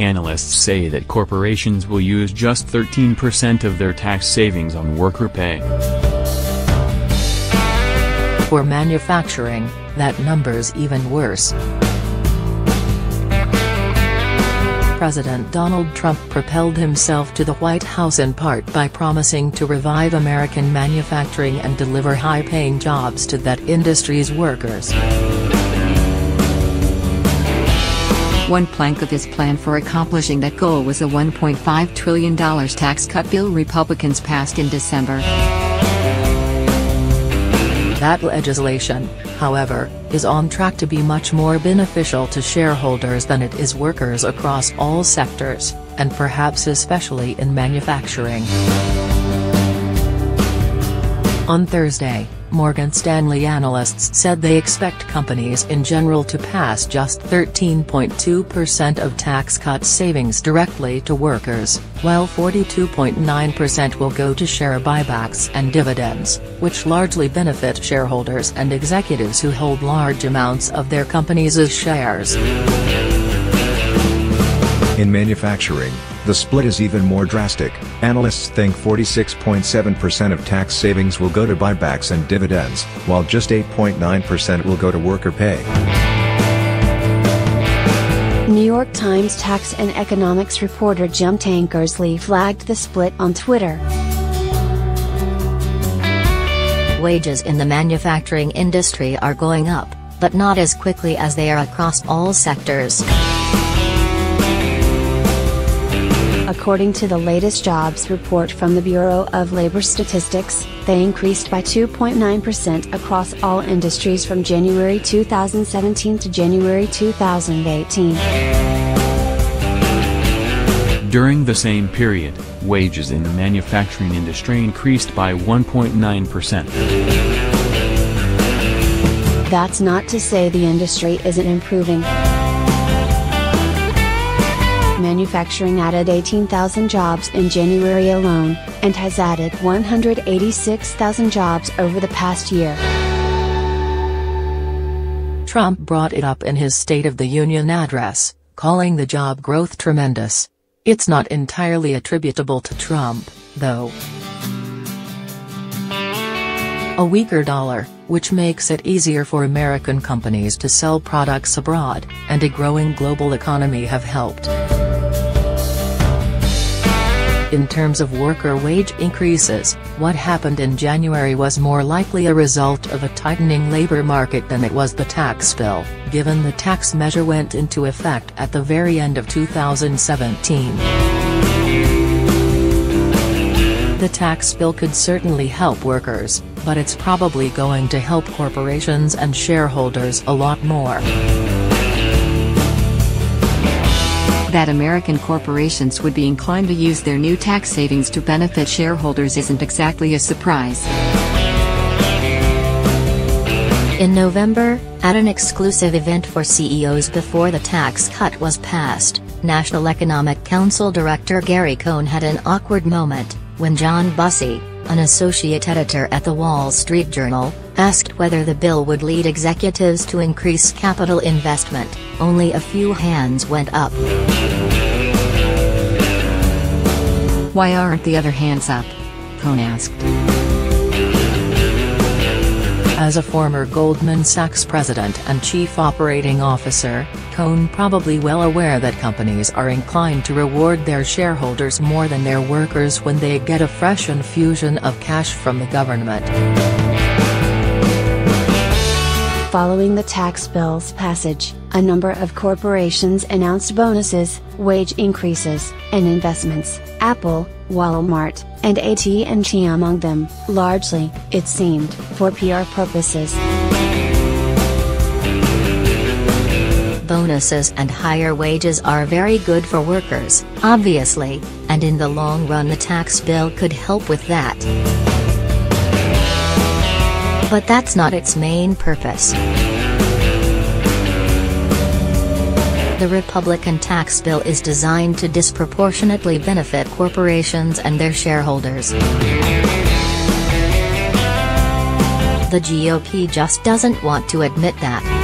Analysts say that corporations will use just 13% of their tax savings on worker pay. For manufacturing, that number's even worse. President Donald Trump propelled himself to the White House in part by promising to revive American manufacturing and deliver high-paying jobs to that industry's workers. One plank of his plan for accomplishing that goal was a $1.5 trillion tax cut bill Republicans passed in December. That legislation, however, is on track to be much more beneficial to shareholders than it is workers across all sectors, and perhaps especially in manufacturing. On Thursday, Morgan Stanley analysts said they expect companies in general to pass just 13.2% of tax cut savings directly to workers, while 42.9% will go to share buybacks and dividends, which largely benefit shareholders and executives who hold large amounts of their companies' shares. In manufacturing, the split is even more drastic. Analysts think 46.7% of tax savings will go to buybacks and dividends, while just 8.9% will go to worker pay. New York Times tax and economics reporter Jim Tankersley flagged the split on Twitter. Wages in the manufacturing industry are going up, but not as quickly as they are across all sectors. According to the latest jobs report from the Bureau of Labor Statistics, they increased by 2.9% across all industries from January 2017 to January 2018. During the same period, wages in the manufacturing industry increased by 1.9%. That's not to say the industry isn't improving. Manufacturing added 18,000 jobs in January alone, and has added 186,000 jobs over the past year. Trump brought it up in his State of the Union address, calling the job growth tremendous. It's not entirely attributable to Trump, though. A weaker dollar, which makes it easier for American companies to sell products abroad, and a growing global economy have helped. In terms of worker wage increases, what happened in January was more likely a result of a tightening labor market than it was the tax bill, given the tax measure went into effect at the very end of 2017. The tax bill could certainly help workers, but it's probably going to help corporations and shareholders a lot more. That American corporations would be inclined to use their new tax savings to benefit shareholders isn't exactly a surprise. In November, at an exclusive event for CEOs before the tax cut was passed, National Economic Council Director Gary Cohn had an awkward moment, when John Bussey, an associate editor at the Wall Street Journal, asked whether the bill would lead executives to increase capital investment. Only a few hands went up. Why aren't the other hands up? Cohn asked. As a former Goldman Sachs president and chief operating officer, Cohn probably well aware that companies are inclined to reward their shareholders more than their workers when they get a fresh infusion of cash from the government. Following the tax bill's passage, a number of corporations announced bonuses, wage increases, and investments, Apple, Walmart, and AT&T among them, largely, it seemed, for PR purposes. Bonuses and higher wages are very good for workers, obviously, and in the long run the tax bill could help with that. But that's not its main purpose. The Republican tax bill is designed to disproportionately benefit corporations and their shareholders. The GOP just doesn't want to admit that.